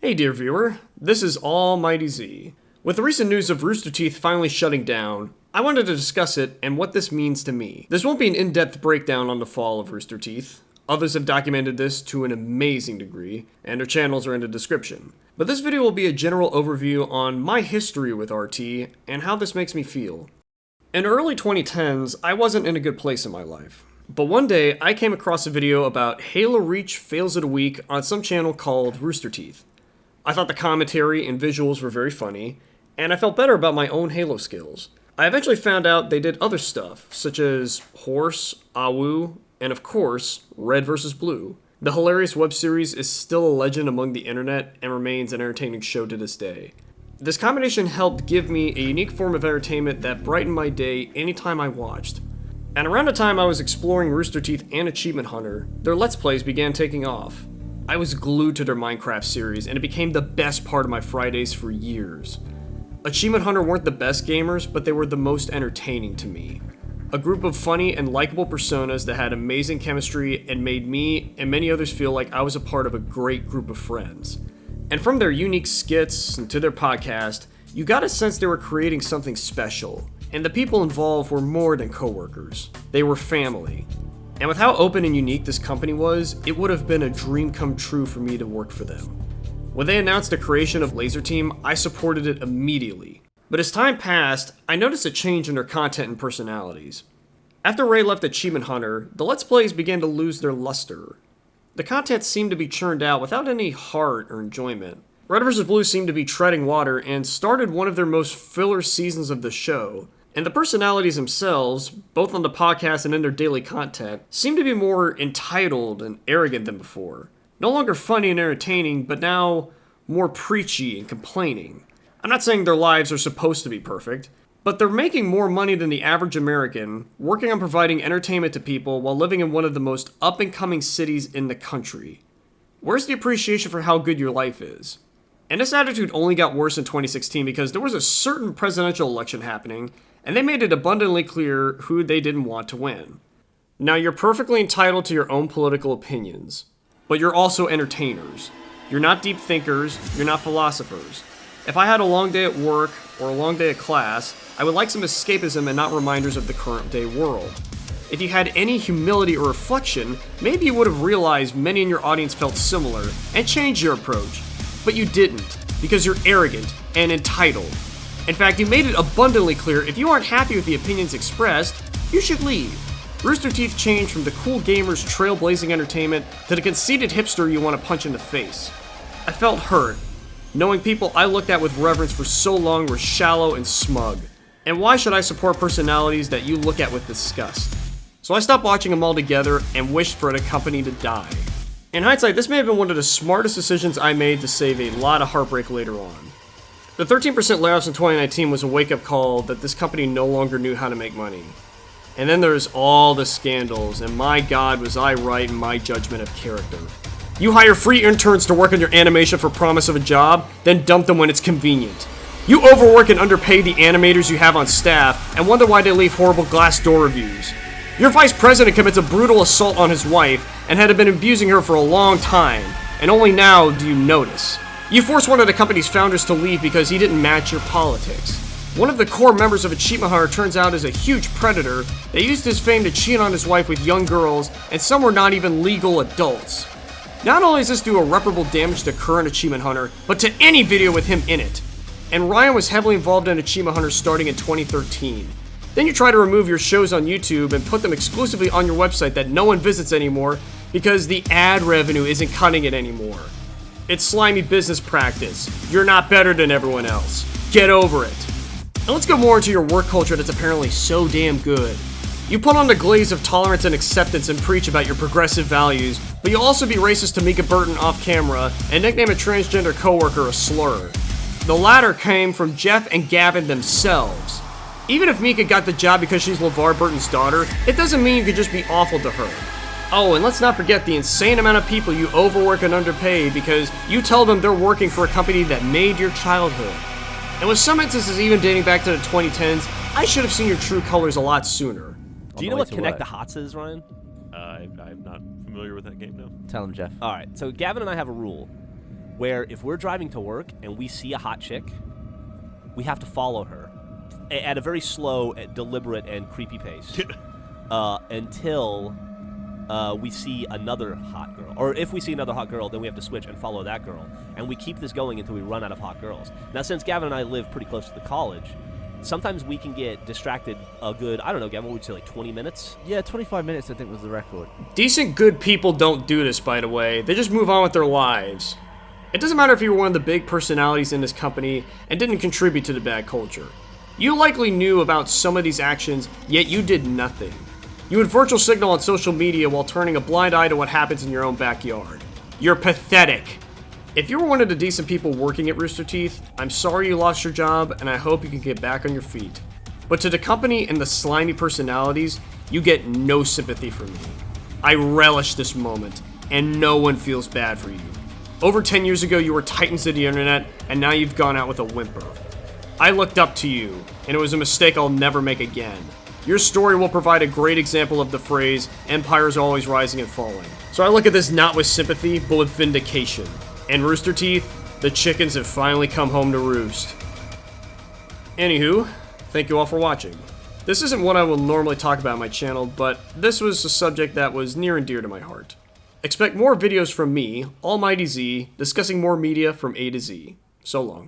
Hey dear viewer, this is Almighty Z. With the recent news of Rooster Teeth finally shutting down, I wanted to discuss it and what this means to me. This won't be an in-depth breakdown on the fall of Rooster Teeth. Others have documented this to an amazing degree, and their channels are in the description. But this video will be a general overview on my history with RT and how this makes me feel. In the early 2010s, I wasn't in a good place in my life. But one day, I came across a video about Halo Reach fails of the week on some channel called Rooster Teeth. I thought the commentary and visuals were very funny, and I felt better about my own Halo skills. I eventually found out they did other stuff, such as Horse, Awu, and of course, Red vs. Blue. The hilarious web series is still a legend among the internet and remains an entertaining show to this day. This combination helped give me a unique form of entertainment that brightened my day anytime I watched. And around the time I was exploring Rooster Teeth and Achievement Hunter, their Let's Plays began taking off. I was glued to their Minecraft series, and it became the best part of my Fridays for years. Achievement Hunter weren't the best gamers, but they were the most entertaining to me. A group of funny and likable personas that had amazing chemistry and made me and many others feel like I was a part of a great group of friends. And from their unique skits and to their podcast, you got a sense they were creating something special. And the people involved were more than coworkers. They were family. And with how open and unique this company was, it would have been a dream come true for me to work for them. When they announced the creation of Laser Team, I supported it immediately. But as time passed, I noticed a change in their content and personalities. After Ray left Achievement Hunter, the Let's Plays began to lose their luster. The content seemed to be churned out without any heart or enjoyment. Red vs. Blue seemed to be treading water and started one of their most filler seasons of the show. And the personalities themselves, both on the podcast and in their daily content, seem to be more entitled and arrogant than before. No longer funny and entertaining, but now more preachy and complaining. I'm not saying their lives are supposed to be perfect, but they're making more money than the average American, working on providing entertainment to people while living in one of the most up-and-coming cities in the country. Where's the appreciation for how good your life is? And this attitude only got worse in 2016 because there was a certain presidential election happening, and they made it abundantly clear who they didn't want to win. Now, you're perfectly entitled to your own political opinions, but you're also entertainers. You're not deep thinkers, you're not philosophers. If I had a long day at work or a long day at class, I would like some escapism and not reminders of the current day world. If you had any humility or reflection, maybe you would have realized many in your audience felt similar and changed your approach. But you didn't, because you're arrogant and entitled. In fact, you made it abundantly clear if you aren't happy with the opinions expressed, you should leave. Rooster Teeth changed from the cool gamers trailblazing entertainment to the conceited hipster you want to punch in the face. I felt hurt, knowing people I looked at with reverence for so long were shallow and smug. And why should I support personalities that you look at with disgust? So I stopped watching them all together and wished for the company to die. In hindsight, this may have been one of the smartest decisions I made to save a lot of heartbreak later on. The 13% layoffs in 2019 was a wake-up call that this company no longer knew how to make money. And then there's all the scandals, and my god was I right in my judgment of character. You hire free interns to work on your animation for promise of a job, then dump them when it's convenient. You overwork and underpay the animators you have on staff, and wonder why they leave horrible Glassdoor reviews. Your vice president commits a brutal assault on his wife, and had been abusing her for a long time, and only now do you notice. You force one of the company's founders to leave because he didn't match your politics. One of the core members of Achievement Hunter turns out is a huge predator that used his fame to cheat on his wife with young girls, and some were not even legal adults. Not only does this do irreparable damage to current Achievement Hunter, but to any video with him in it. And Ryan was heavily involved in Achievement Hunter starting in 2013. Then you try to remove your shows on YouTube and put them exclusively on your website that no one visits anymore because the ad revenue isn't cutting it anymore. It's slimy business practice. You're not better than everyone else. Get over it. And let's go more into your work culture that's apparently so damn good. You put on the glaze of tolerance and acceptance and preach about your progressive values, but you also be racist to Mika Burton off camera and nickname a transgender coworker a slur. The latter came from Jeff and Gavin themselves. Even if Mika got the job because she's LeVar Burton's daughter, it doesn't mean you could just be awful to her. Oh, and let's not forget the insane amount of people you overwork and underpay because you tell them they're working for a company that made your childhood. And with some instances even dating back to the 2010s, I should have seen your true colors a lot sooner. Do you know what Connect the Hots is, Ryan? I'm not familiar with that game, no. Tell him, Jeff. All right, so Gavin and I have a rule. where if we're driving to work and we see a hot chick, we have to follow her at a very slow, deliberate, and creepy pace until we see another hot girl. Or if we see another hot girl, then we have to switch and follow that girl. And we keep this going until we run out of hot girls. Now, since Gavin and I live pretty close to the college, sometimes we can get distracted a good, I don't know, Gavin, what would you say, like 20 minutes? Yeah, 25 minutes I think was the record. Decent, good people don't do this, by the way. They just move on with their lives. It doesn't matter if you were one of the big personalities in this company and didn't contribute to the bad culture. You likely knew about some of these actions, yet you did nothing. You would virtual signal on social media while turning a blind eye to what happens in your own backyard. You're pathetic. If you were one of the decent people working at Rooster Teeth, I'm sorry you lost your job, and I hope you can get back on your feet. But to the company and the slimy personalities, you get no sympathy from me. I relish this moment, and no one feels bad for you. Over 10 years ago, you were titans of the internet, and now you've gone out with a whimper. I looked up to you, and it was a mistake I'll never make again. Your story will provide a great example of the phrase, empires are always rising and falling. So I look at this not with sympathy, but with vindication. And Rooster Teeth, the chickens have finally come home to roost. Anywho, thank you all for watching. This isn't what I will normally talk about on my channel, but this was a subject that was near and dear to my heart. Expect more videos from me, Almighty Z, discussing more media from A to Z. So long.